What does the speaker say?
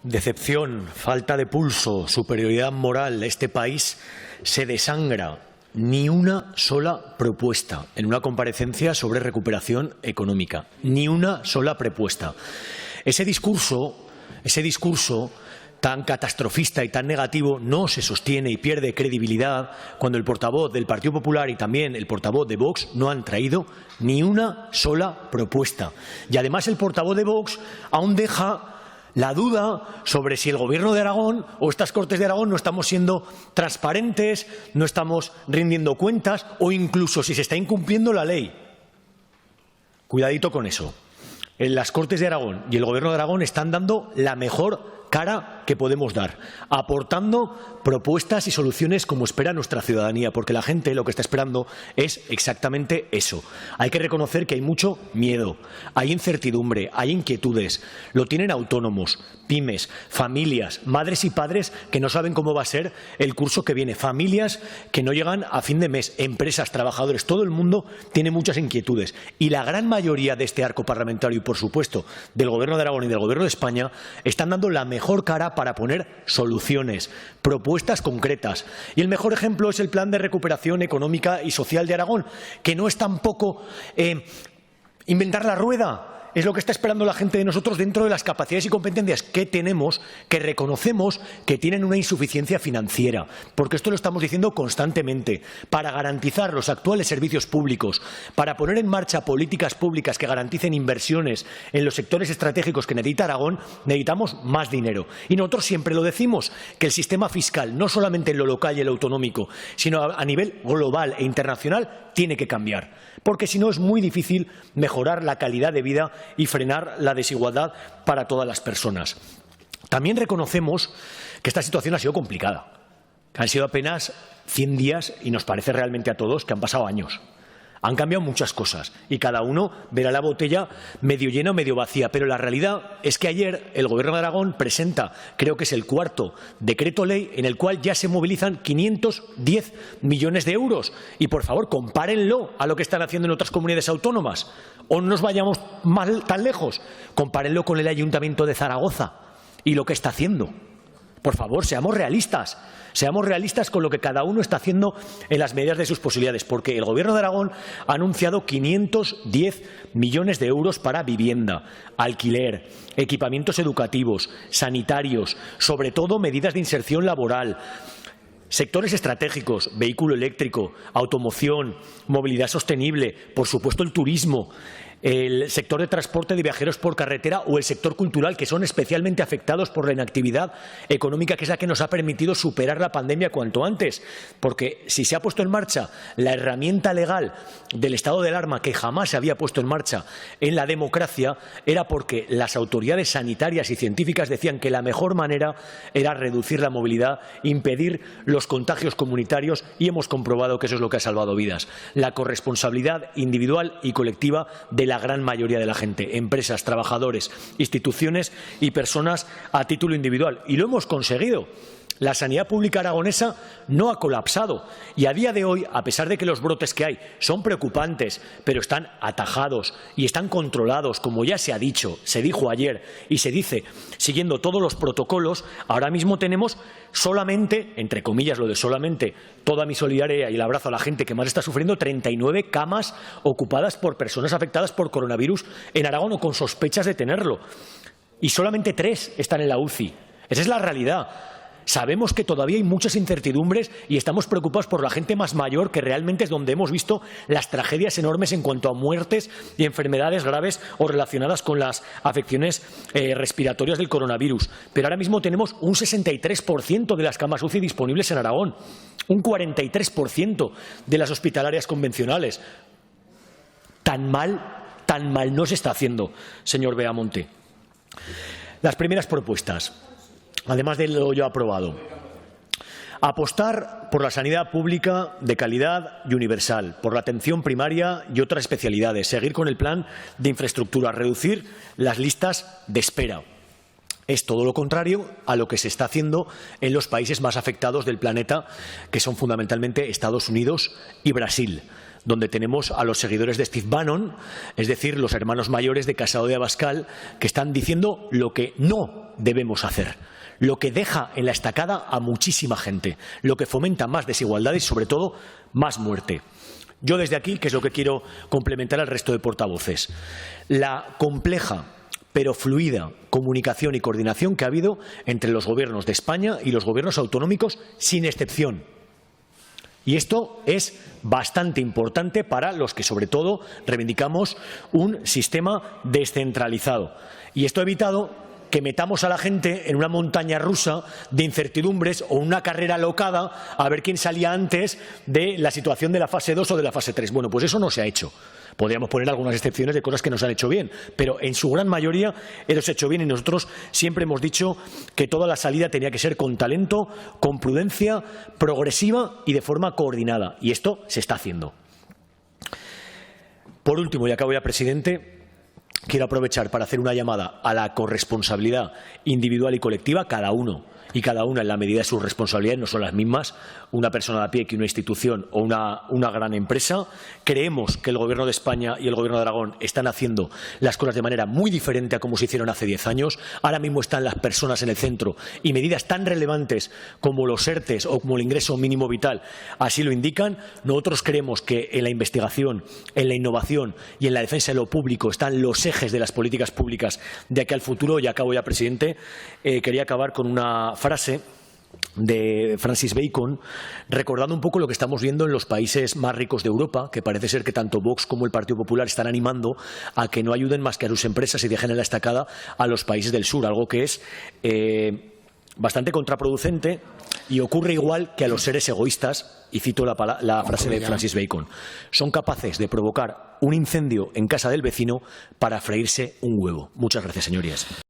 Decepción, falta de pulso, superioridad moral. Este país se desangra. Ni una sola propuesta en una comparecencia sobre recuperación económica. Ni una sola propuesta. Ese discurso tan catastrofista y tan negativo no se sostiene y pierde credibilidad cuando el portavoz del Partido Popular y también el portavoz de Vox no han traído ni una sola propuesta. Y además el portavoz de Vox aún deja la duda sobre si el Gobierno de Aragón o estas Cortes de Aragón no estamos siendo transparentes, no estamos rindiendo cuentas o incluso si se está incumpliendo la ley. Cuidadito con eso. En las Cortes de Aragón y el Gobierno de Aragón están dando la mejor cara que podemos dar, aportando propuestas y soluciones como espera nuestra ciudadanía, porque la gente lo que está esperando es exactamente eso. Hay que reconocer que hay mucho miedo, hay incertidumbre, hay inquietudes. Lo tienen autónomos, pymes, familias, madres y padres que no saben cómo va a ser el curso que viene, familias que no llegan a fin de mes, empresas, trabajadores, todo el mundo tiene muchas inquietudes. Y la gran mayoría de este arco parlamentario y, por supuesto, del Gobierno de Aragón y del Gobierno de España están dando la mejor cara para poner soluciones, propuestas concretas. Y el mejor ejemplo es el Plan de Recuperación Económica y Social de Aragón, que no es tampoco inventar la rueda. Es lo que está esperando la gente de nosotros dentro de las capacidades y competencias que tenemos, que reconocemos que tienen una insuficiencia financiera, porque esto lo estamos diciendo constantemente, para garantizar los actuales servicios públicos, para poner en marcha políticas públicas que garanticen inversiones en los sectores estratégicos que necesita Aragón, necesitamos más dinero. Y nosotros siempre lo decimos, que el sistema fiscal, no solamente en lo local y en lo autonómico, sino a nivel global e internacional, tiene que cambiar, porque si no es muy difícil mejorar la calidad de vida y frenar la desigualdad para todas las personas. También reconocemos que esta situación ha sido complicada, que han sido apenas 100 días y nos parece realmente a todos que han pasado años. Han cambiado muchas cosas y cada uno verá la botella medio llena o medio vacía, pero la realidad es que ayer el Gobierno de Aragón presenta, creo que es el cuarto decreto ley en el cual ya se movilizan 510 millones de euros. Y por favor, compárenlo a lo que están haciendo en otras comunidades autónomas. O no nos vayamos tan lejos, compárenlo con el Ayuntamiento de Zaragoza y lo que está haciendo. Por favor, seamos realistas con lo que cada uno está haciendo en las medidas de sus posibilidades, porque el Gobierno de Aragón ha anunciado 510 millones de euros para vivienda, alquiler, equipamientos educativos, sanitarios, sobre todo medidas de inserción laboral, sectores estratégicos, vehículo eléctrico, automoción, movilidad sostenible, por supuesto el turismo, el sector de transporte de viajeros por carretera o el sector cultural, que son especialmente afectados por la inactividad económica, que es la que nos ha permitido superar la pandemia cuanto antes. Porque si se ha puesto en marcha la herramienta legal del estado de alarma, que jamás se había puesto en marcha en la democracia, era porque las autoridades sanitarias y científicas decían que la mejor manera era reducir la movilidad, impedir los contagios comunitarios, y hemos comprobado que eso es lo que ha salvado vidas. La corresponsabilidad individual y colectiva de la gran mayoría de la gente, empresas, trabajadores, instituciones y personas a título individual. Y lo hemos conseguido. La sanidad pública aragonesa no ha colapsado y a día de hoy, a pesar de que los brotes que hay son preocupantes, pero están atajados y están controlados, como ya se ha dicho, se dijo ayer y se dice, siguiendo todos los protocolos, ahora mismo tenemos solamente, entre comillas lo de solamente, toda mi solidaridad y el abrazo a la gente que más está sufriendo, 39 camas ocupadas por personas afectadas por coronavirus en Aragón o con sospechas de tenerlo. Y solamente 3 están en la UCI. Esa es la realidad. Sabemos que todavía hay muchas incertidumbres y estamos preocupados por la gente más mayor, que realmente es donde hemos visto las tragedias enormes en cuanto a muertes y enfermedades graves o relacionadas con las afecciones respiratorias del coronavirus. Pero ahora mismo tenemos un 63% de las camas UCI disponibles en Aragón, un 43% de las hospitalarias convencionales. Tan mal no se está haciendo, señor Beamonte. Las primeras propuestas. Además de lo ya aprobado, apostar por la sanidad pública de calidad y universal, por la atención primaria y otras especialidades, seguir con el plan de infraestructura, reducir las listas de espera. Es todo lo contrario a lo que se está haciendo en los países más afectados del planeta, que son fundamentalmente Estados Unidos y Brasil, donde tenemos a los seguidores de Steve Bannon, es decir, los hermanos mayores de Casado de Abascal, que están diciendo lo que no debemos hacer, lo que deja en la estacada a muchísima gente, lo que fomenta más desigualdades y, sobre todo, más muerte. Yo desde aquí, que es lo que quiero complementar al resto de portavoces, la compleja pero fluida comunicación y coordinación que ha habido entre los gobiernos de España y los gobiernos autonómicos, sin excepción. Y esto es bastante importante para los que, sobre todo, reivindicamos un sistema descentralizado. Y esto ha evitado que metamos a la gente en una montaña rusa de incertidumbres o una carrera alocada a ver quién salía antes de la situación de la fase 2 o de la fase 3. Bueno, pues eso no se ha hecho. Podríamos poner algunas excepciones de cosas que nos han hecho bien, pero en su gran mayoría hemos hecho bien y nosotros siempre hemos dicho que toda la salida tenía que ser con talento, con prudencia, progresiva y de forma coordinada. Y esto se está haciendo. Por último, y acabo ya, presidente, quiero aprovechar para hacer una llamada a la corresponsabilidad individual y colectiva, cada uno y cada una en la medida de sus responsabilidades, no son las mismas una persona de a pie que una institución o una gran empresa. Creemos que el Gobierno de España y el Gobierno de Aragón están haciendo las cosas de manera muy diferente a como se hicieron hace 10 años. Ahora mismo están las personas en el centro y medidas tan relevantes como los ERTEs o como el ingreso mínimo vital así lo indican. Nosotros creemos que en la investigación, en la innovación y en la defensa de lo público están los ejes de las políticas públicas de aquí al futuro. Y acabo ya, presidente. Quería acabar con una frase de Francis Bacon, recordando un poco lo que estamos viendo en los países más ricos de Europa, que parece ser que tanto Vox como el Partido Popular están animando a que no ayuden más que a sus empresas y dejen en la estacada a los países del sur, algo que es bastante contraproducente y ocurre igual que a los seres egoístas, y cito la frase de Francis Bacon: son capaces de provocar un incendio en casa del vecino para freírse un huevo. Muchas gracias, señorías.